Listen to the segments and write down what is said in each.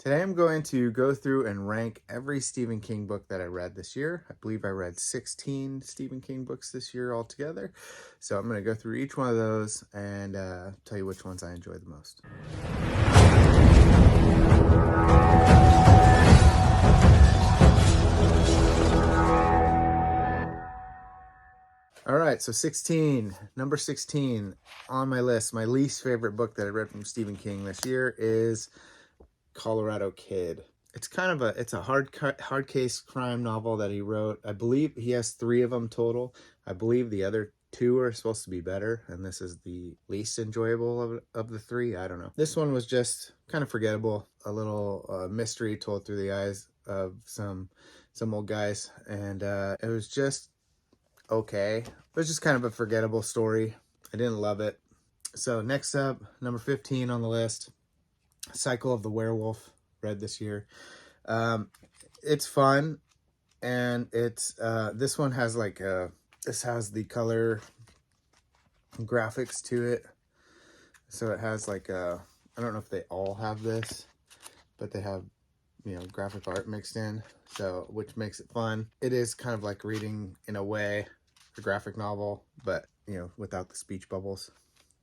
Today I'm going to go through and rank every Stephen King book that I read this year. I believe I read 16 Stephen King books this year altogether. So I'm going to go through each one of those and tell you which ones I enjoy the most. All right, so number 16 on my list, my least favorite book that I read from Stephen King this year is Colorado Kid. It's a hard case crime novel that he wrote. I believe he has 3 of them total. I believe the other 2 are supposed to be better, and this is the least enjoyable of the 3. I don't know. This one was just kind of forgettable, a little mystery told through the eyes of some old guys, and it was just okay. It was just kind of a forgettable story. I didn't love it. So next up, number 15 on the list, Cycle of the Werewolf, read this year. It's fun, and it's this one has this has the color graphics to it. So it has I don't know if they all have this, but they have, graphic art mixed in, so which makes it fun. It is kind of like reading, in a way, a graphic novel, but without the speech bubbles.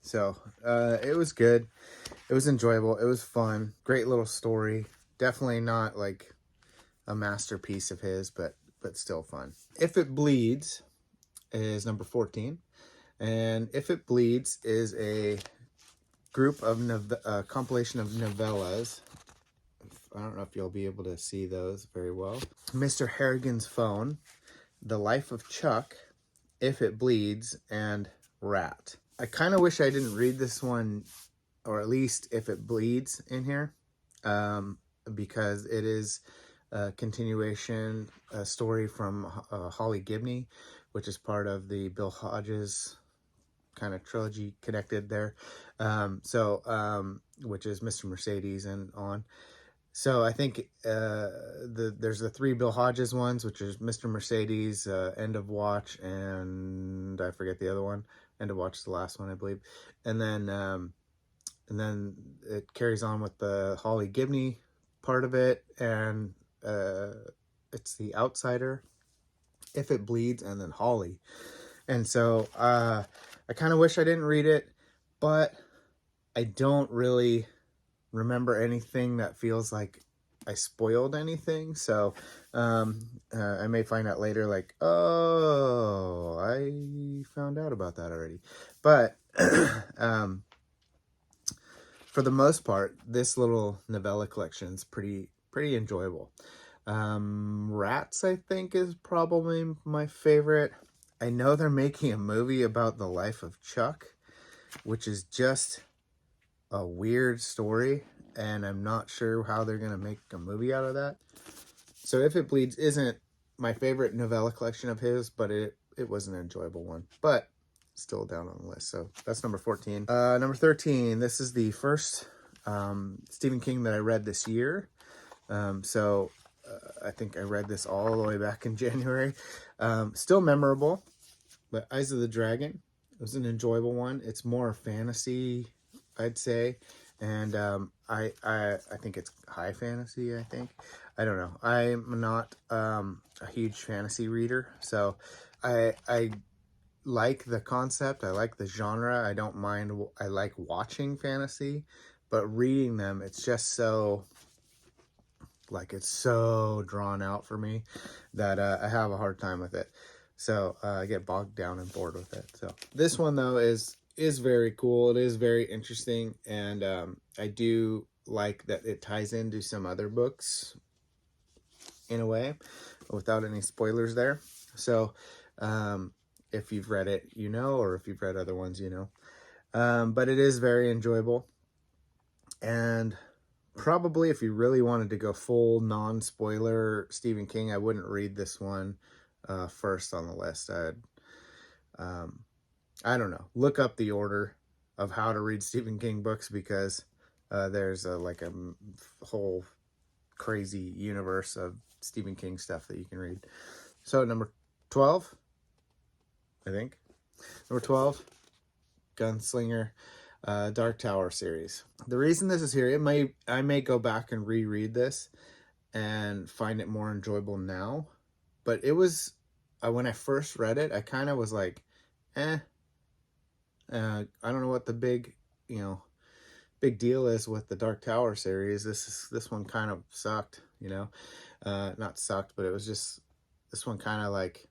So it was good. It was enjoyable. It was fun. Great little story. Definitely not like a masterpiece of his, but still fun. If It Bleeds is number 14. And If It Bleeds is a group of compilation of novellas. I don't know if you'll be able to see those very well. Mr. Harrigan's Phone, The Life of Chuck, If It Bleeds, and Rat. I kind of wish I didn't read this one, or at least If It Bleeds in here, because it is a continuation, a story from Holly Gibney, which is part of the Bill Hodges kind of trilogy connected there. Which is Mr. Mercedes and on. So I think there's the 3 Bill Hodges ones, which is Mr. Mercedes, End of Watch, and I forget the other one. End of Watch is the last one, I believe. And then it carries on with the Holly Gibney part of it, and it's The Outsider, If It Bleeds, and then Holly. And so I kind of wish I didn't read it, but I don't really remember anything that feels like I spoiled anything. So I may find out later, like, oh, I found out about that already. But for the most part, this little novella collection is pretty enjoyable. Rats, I think, is probably my favorite. I know they're making a movie about the life of Chuck, which is just a weird story, and I'm not sure how they're going to make a movie out of that. So If It Bleeds isn't my favorite novella collection of his, but it was an enjoyable one, but still down on the list. So that's number 14. Number 13, this is the first Stephen King that I read this year. I think I read this all the way back in January. Still memorable, but Eyes of the Dragon, it was an enjoyable one. It's more fantasy, I'd say, and I think it's high fantasy. I don't know. I'm not a huge fantasy reader, so I like the concept. I like the genre. I don't mind. I like watching fantasy, but reading them, it's just so it's so drawn out for me that I have a hard time with it. So I get bogged down and bored with it. So this one, though, is very cool. It is very interesting, and I do like that it ties into some other books in a way, without any spoilers there. So if you've read it, or if you've read other ones, but it is very enjoyable. And probably if you really wanted to go full non-spoiler Stephen King, I wouldn't read this one first on the list. I don't know. Look up the order of how to read Stephen King books, because there's a whole crazy universe of Stephen King stuff that you can read. So number 12, I think. Number 12, Gunslinger. Dark Tower series. The reason this is here, I may go back and reread this and find it more enjoyable now, but it was when I first read it, I kind of was like, I don't know what the big deal is with the Dark Tower series. This one kind of sucked, not sucked, but it was just, this one kind of like,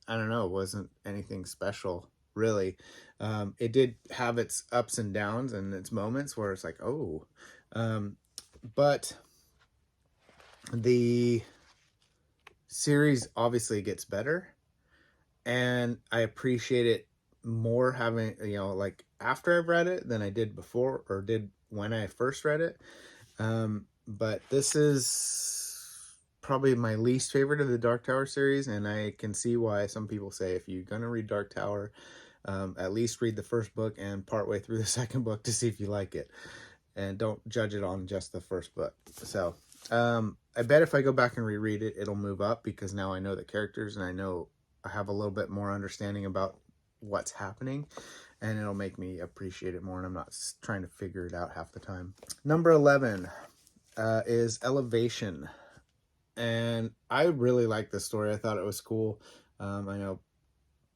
I don't know, it wasn't anything special really. It did have its ups and downs and its moments where it's like, oh, but the series obviously gets better, and I appreciate it more having, like after I've read it than I did before or did when I first read it. But this is probably my least favorite of the Dark Tower series, and I can see why some people say if you're gonna read Dark Tower, at least read the first book and partway through the second book to see if you like it, and don't judge it on just the first book. So I bet if I go back and reread it, it'll move up, because now I know the characters and I have a little bit more understanding about what's happening, and it'll make me appreciate it more, and I'm not trying to figure it out half the time. Number 11 is Elevation, and I really like this story. I thought it was cool. I know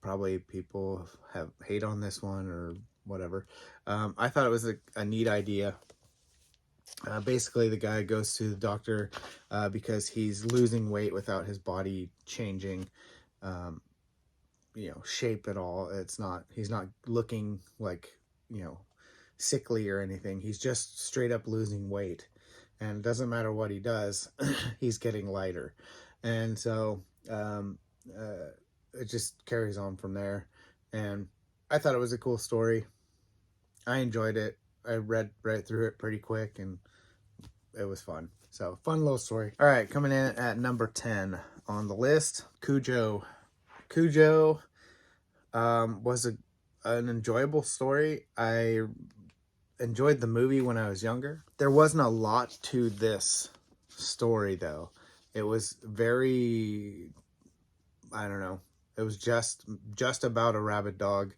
probably people have hate on this one or whatever. I thought it was a neat idea. Basically, the guy goes to the doctor because he's losing weight without his body changing, shape at all. He's not looking like, sickly or anything. He's just straight up losing weight, and it doesn't matter what he does, he's getting lighter. And so it just carries on from there. And I thought it was a cool story. I enjoyed it. I read right through it pretty quick, and it was fun. So, fun little story. All right, coming in at number 10 on the list, Cujo. Cujo was an enjoyable story. I enjoyed the movie when I was younger. There wasn't a lot to this story, though. It was very, I don't know, it was just about a rabid dog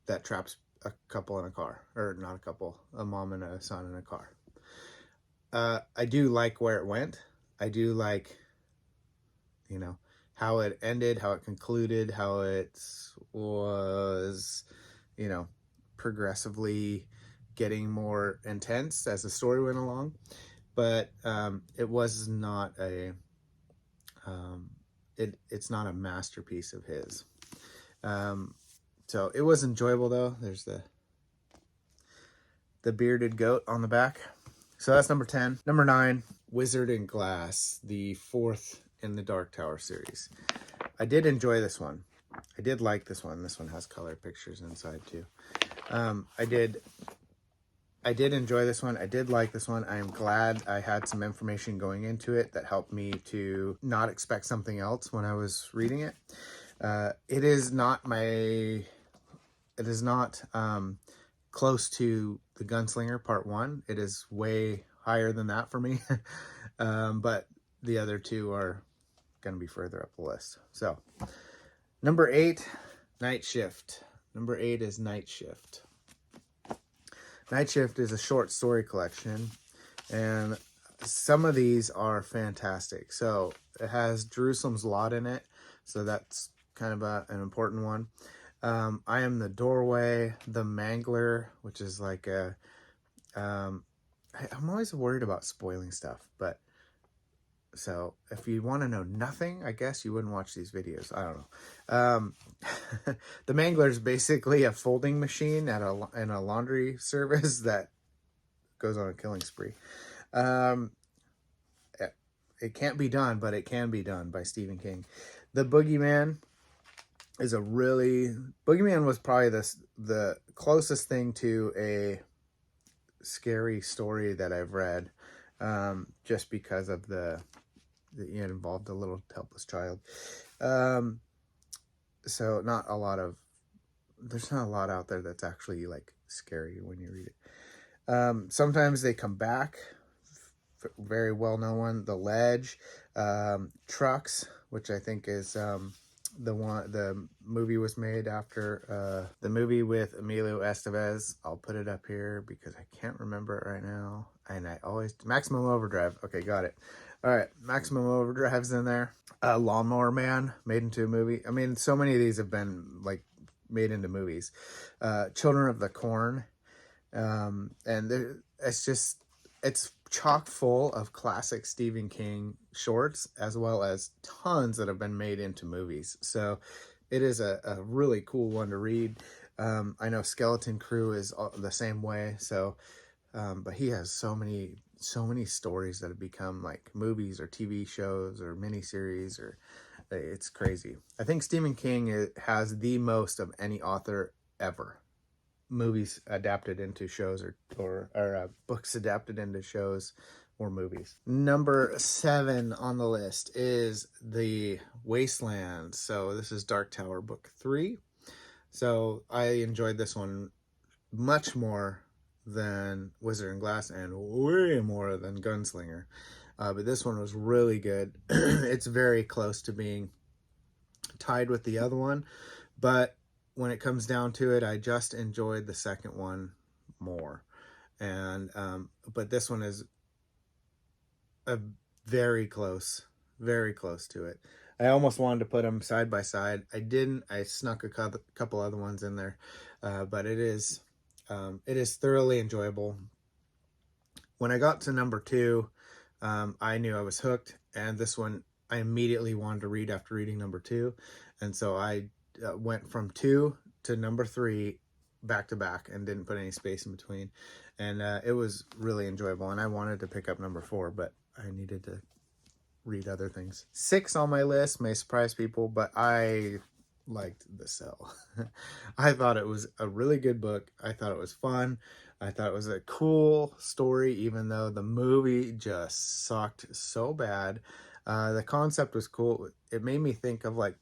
that traps a couple in a car, or not a couple, a mom and a son in a car. I do like where it went. I do like, how it ended, how it concluded, how it was, progressively getting more intense as the story went along. But it was not it's not a masterpiece of his. So it was enjoyable, though. There's the bearded goat on the back. So that's number 10. Number 9, Wizard and Glass, the 4th in the Dark Tower series. I did enjoy this one. I did like this one. This one has color pictures inside too. I did enjoy this one. I did like this one. I am glad I had some information going into it that helped me to not expect something else when I was reading it. It is not close to The Gunslinger Part 1. It is way higher than that for me. But the other two are going to be further up the list. So, number 8, Night Shift. Number 8 is Night Shift. Night Shift is a short story collection, and some of these are fantastic. So, it has Jerusalem's Lot in it, so that's kind of an important one. I Am the Doorway, The Mangler, which is like I'm always worried about spoiling stuff, but so if you want to know nothing, I guess you wouldn't watch these videos. I don't know. The Mangler is basically a folding machine in a laundry service that goes on a killing spree. It can't be done, but it can be done, by Stephen King. The Boogeyman is Boogeyman was probably the closest thing to a scary story that I've read, just because of it involved a little helpless child. So there's not a lot out there that's actually like scary when you read it. Sometimes they come back. Very well known one, The Ledge, Trucks, which I think is the movie was made after the movie with Emilio Estevez. I'll put it up here because I can't remember it right now. And I always, Maximum Overdrive. Okay, got it. All right, Maximum Overdrive's in there. Lawnmower Man made into a movie. I mean, so many of these have been like made into movies. Children of the Corn. And it's chock full of classic Stephen King shorts, as well as tons that have been made into movies. So it is a really cool one to read. I know Skeleton Crew is the same way. So, but he has so many stories that have become like movies or TV shows or miniseries, or it's crazy. I think Stephen King has the most of any author ever. Movies adapted into shows or books adapted into shows or movies. Number 7 on the list is The Wasteland. So this is Dark Tower book 3. So I enjoyed this one much more than Wizard and Glass and way more than Gunslinger. But this one was really good. It's very close to being tied with the other one, but when it comes down to it, I just enjoyed the second one more. And but this one is a very close to it. I almost wanted to put them side by side. I didn't. I snuck a couple other ones in there, but it is thoroughly enjoyable. When I got to number 2, I knew I was hooked, and this one I immediately wanted to read after reading number 2, and so I went from 2 to number 3 back to back and didn't put any space in between, and it was really enjoyable. And I wanted to pick up number 4, but I needed to read other things. 6 on my list may surprise people, but I liked The Cell. I thought it was a really good book. I thought it was fun. I thought it was a cool story, even though the movie just sucked so bad. The concept was cool. It made me think of, like,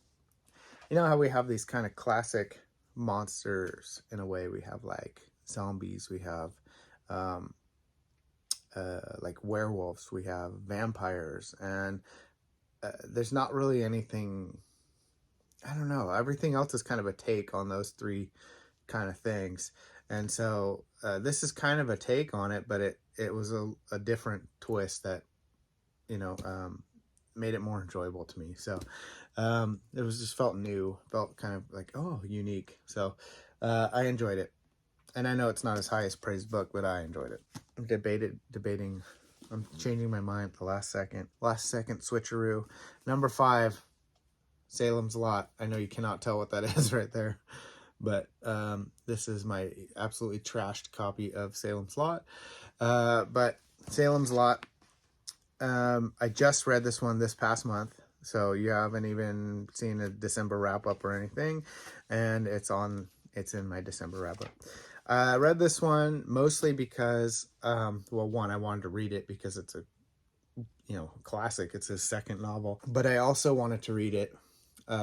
you know how we have these kind of classic monsters in a way. We have like zombies, we have like werewolves, we have vampires, and there's not really anything, I don't know, everything else is kind of a take on those 3 kind of things. And so this is kind of a take on it, but it was a different twist that, you know, made it more enjoyable to me. So it was just felt new, felt kind of like, oh, unique. So I enjoyed it. And I know it's not his highest praised book, but I enjoyed it. I'm debating. I'm changing my mind at the last second switcheroo. Number 5, Salem's Lot. I know you cannot tell what that is right there, but this is my absolutely trashed copy of Salem's Lot. But Salem's Lot, I just read this one this past month, so you haven't even seen a December wrap-up or anything, and it's in my December wrap-up. I read this one mostly because, well, one, I wanted to read it because it's a, you know, classic. It's his second novel, but I also wanted to read it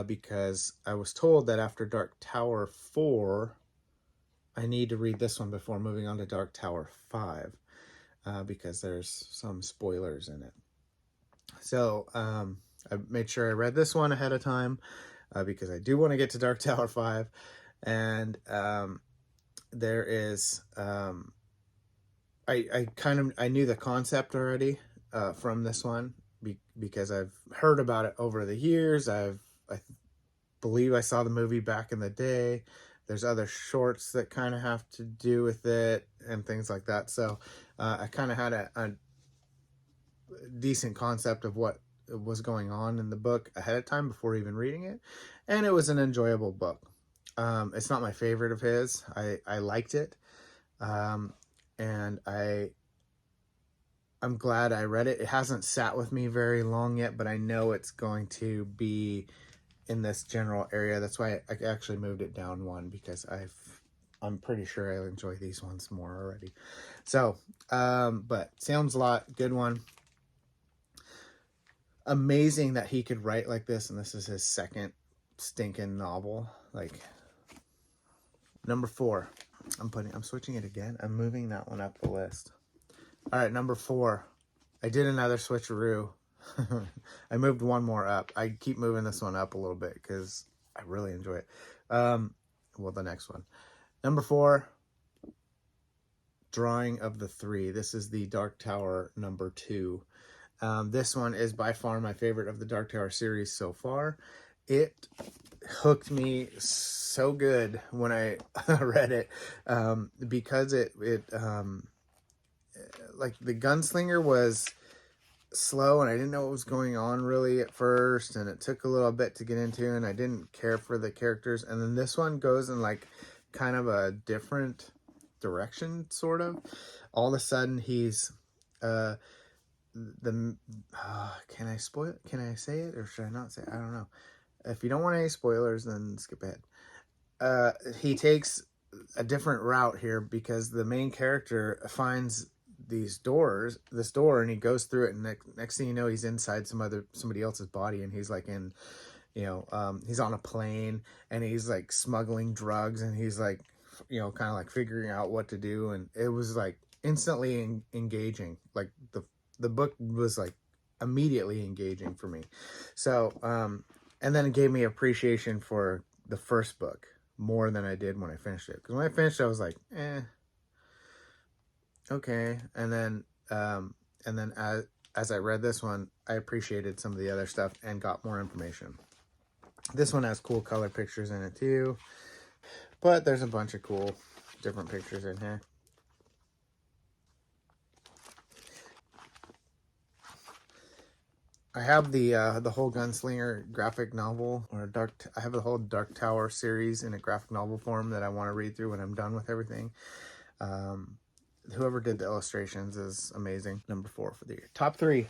because I was told that after Dark Tower 4, I need to read this one before moving on to Dark Tower 5. Because there's some spoilers in it. So I made sure I read this one ahead of time because I do want to get to Dark Tower 5. And there is, I knew the concept already from this one because I've heard about it over the years. I believe I saw the movie back in the day. There's other shorts that kind of have to do with it and things like that. So I kind of had a decent concept of what was going on in the book ahead of time before even reading it. And it was an enjoyable book. It's not my favorite of his. I liked it. And I'm glad I read it. It hasn't sat with me very long yet, but I know it's going to be in this general area. That's why I actually moved it down 1, because I'm pretty sure I enjoy these ones more already. So, but Salem's Lot, good one. Amazing that he could write like this, and this is his second stinking novel. Like, number 4, I'm switching it again. I'm moving that one up the list. All right, number 4. I did another switcheroo. I moved one more up. I keep moving this one up a little bit because I really enjoy it. Well, the next one. Number 4, Drawing of the Three. This is the Dark Tower number 2. This one is by far my favorite of the Dark Tower series so far. It hooked me so good when I read it, because it like the gunslinger was slow and I didn't know what was going on really at first, and it took a little bit to get into, and I didn't care for the characters. And then this one goes in like kind of a different direction, sort of. All of a sudden he's can I spoil it? Can I say it or should I not say it? I don't know. If you don't want any spoilers, then skip ahead. He takes a different route here because the main character finds this door, and he goes through it, and next thing you know, he's inside somebody else's body, and he's like in, he's on a plane, and he's like smuggling drugs, and he's like, kind of like figuring out what to do, and it was like instantly engaging. Like the book was like immediately engaging for me. So and then it gave me appreciation for the first book more than I did when I finished it, because when I finished it, I was like, okay. And then as I read this one, I appreciated some of the other stuff and got more information. This one has cool color pictures in it too, but there's a bunch of cool different pictures in here. I have the whole Gunslinger graphic novel, or I have the whole Dark Tower series in a graphic novel form that I want to read through when I'm done with everything. Whoever did the illustrations is amazing. Number 4 for the year. Top three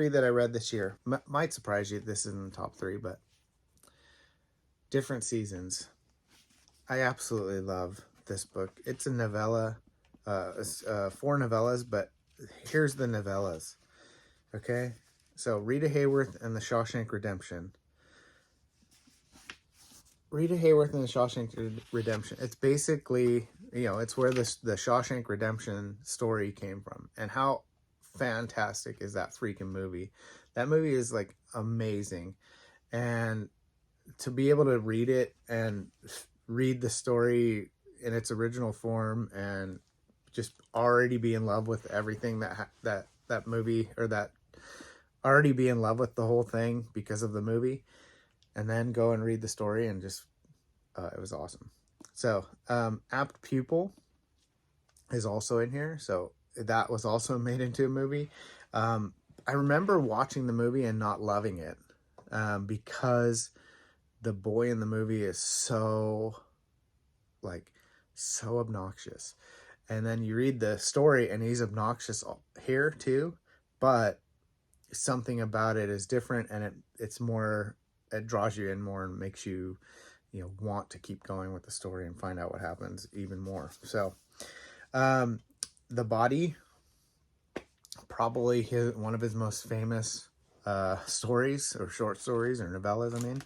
that I read this year. Might surprise you, this isn't the top 3, but Different Seasons. I absolutely love this book. It's a novella, 4 novellas, but here's the novellas. Okay, so Rita Hayworth and the Shawshank Redemption. Rita Hayworth and the Shawshank Redemption. It's basically, it's where the Shawshank Redemption story came from. And how fantastic is that freaking movie? That movie is like amazing. And to be able to read it and read the story in its original form and just already be in love with everything that movie, or that already be in love with the whole thing because of the movie, and then go and read the story, and just it was awesome. So Apt Pupil is also in here, so that was also made into a movie. I remember watching the movie and not loving it, because the boy in the movie is so obnoxious. And then you read the story and he's obnoxious here too, but something about it is different, and it draws you in more and makes you want to keep going with the story and find out what happens even more. So The Body, probably one of his most famous stories, or short stories, or novellas, I mean.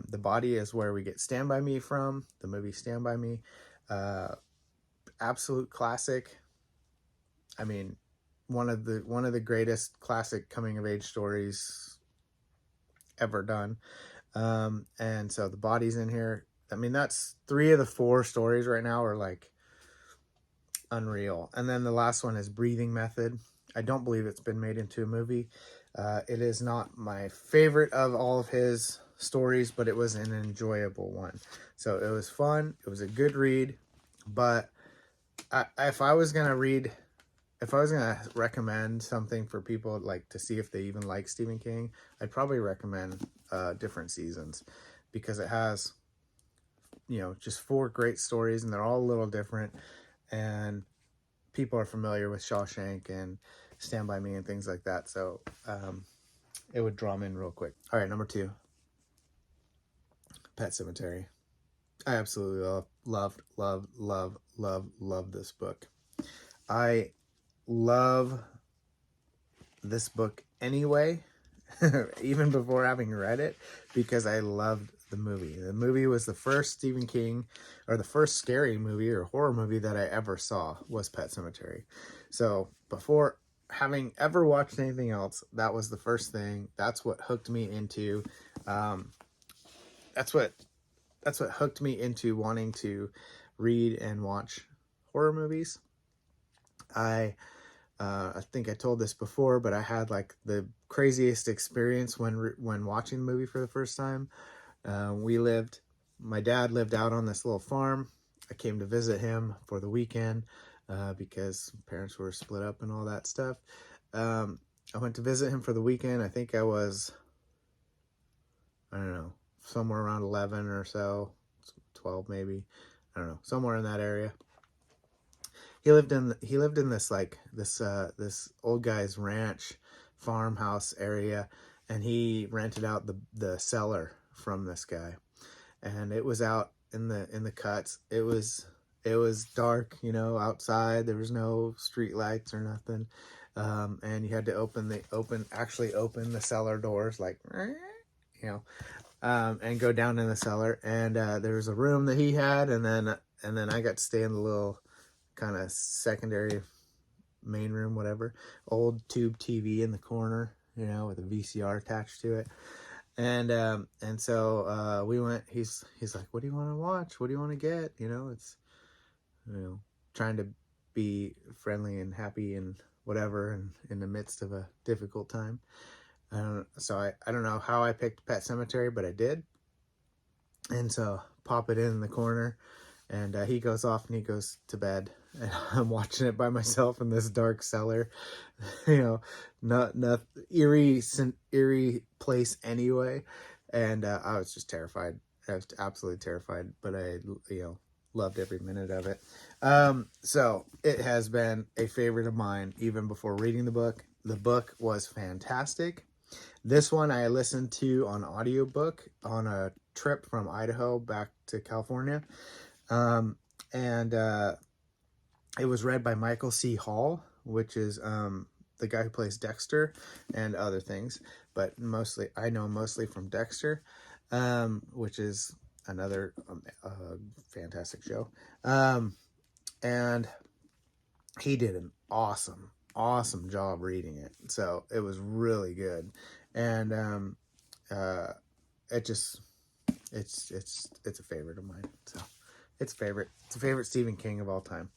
The Body is where we get Stand By Me from, the movie Stand By Me. Absolute classic. I mean, one of the greatest classic coming of age stories ever done. And so The Body's in here. I mean, that's 3 of the 4 stories right now are like unreal. And then the last one is Breathing Method. I don't believe it's been made into a movie. It is not my favorite of all of his stories, but it was an enjoyable one. So it was fun. It was a good read. But if I was going to recommend something for people like to see if they even like Stephen King, I'd probably recommend Different Seasons, because it has, just 4 great stories, and they're all a little different, and people are familiar with Shawshank and Stand By Me and things like that. So it would draw them in real quick. All right, number 2, Pet Sematary. I absolutely love this book. I love this book anyway, even before having read it, because I loved the movie. The movie was the first Stephen King, or the first scary movie or horror movie that I ever saw, was Pet Sematary. So before having ever watched anything else, that was the first thing. That's what hooked me into, that's what hooked me into wanting to read and watch horror movies. I think I told this before, but I had like the craziest experience when watching the movie for the first time. My dad lived out on this little farm. I came to visit him for the weekend because parents were split up and all that stuff. I went to visit him for the weekend. I think I was, I don't know, somewhere around 11 or so, 12 maybe. I don't know, somewhere in that area. He lived in this like this old guy's ranch farmhouse area, and he rented out the cellar from this guy, and it was out in the cuts. It was dark, you know, outside. There was no street lights or nothing, and you had to actually open the cellar doors, like, you know, and go down in the cellar. And there was a room that he had, and then I got to stay in the little kind of secondary main room, whatever, old tube TV in the corner, you know, with a VCR attached to it. And so we went. He's like, what do you want to watch? What do you want to get? You know, it's, you know, trying to be friendly and happy and whatever, and in the midst of a difficult time. So I don't know how I picked Pet Sematary, but I did. And so pop it in the corner, and he goes off and he goes to bed, and I'm watching it by myself in this dark cellar, you know, not eerie place anyway. And I was just terrified. I was absolutely terrified, but I, you know, loved every minute of it. So it has been a favorite of mine even before reading the book. The book was fantastic. This one I listened to on audiobook on a trip from Idaho back to California. And it was read by Michael C. Hall, which is the guy who plays Dexter and other things, but I know mostly from Dexter, which is another fantastic show. And he did an awesome job reading it. So it was really good. And it's a favorite of mine. So it's a favorite Stephen King of all time.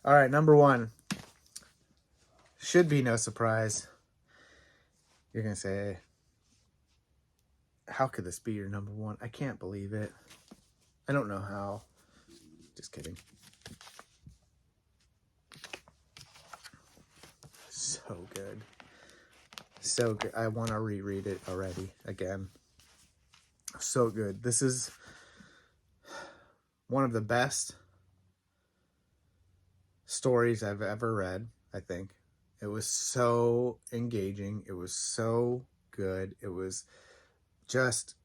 All right, number one. Should be no surprise. You're going to say, how could this be your number one? I can't believe it. I don't know how. Just kidding. So good. So good. I want to reread it already again. So good. This is one of the best stories I've ever read, I think. It was so engaging. It was so good. It was just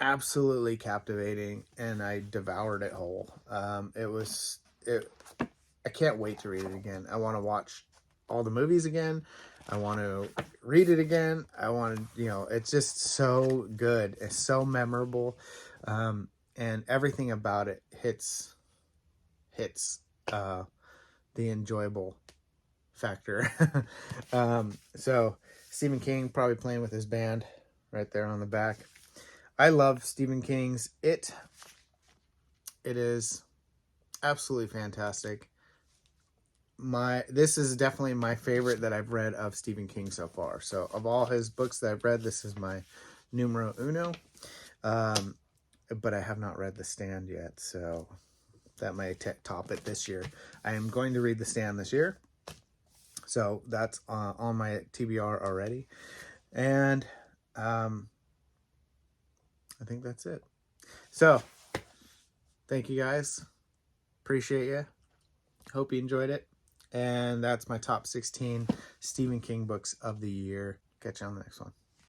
absolutely captivating, and I devoured it whole. I can't wait to read it again. I want to watch all the movies again. I want to read it again. I want to, you know, it's just so good. It's so memorable. And everything about it hits the enjoyable factor. So Stephen King probably playing with his band right there on the back. I love Stephen King's It. It is absolutely fantastic. This is definitely my favorite that I've read of Stephen King so far. So of all his books that I've read, this is my numero uno. But I have not read The Stand yet, so that may top it this year. I am going to read The Stand this year, so that's on my TBR already. And I think that's it. So thank you guys. Appreciate you. Hope you enjoyed it. And that's my top 16 Stephen King books of the year. Catch you on the next one.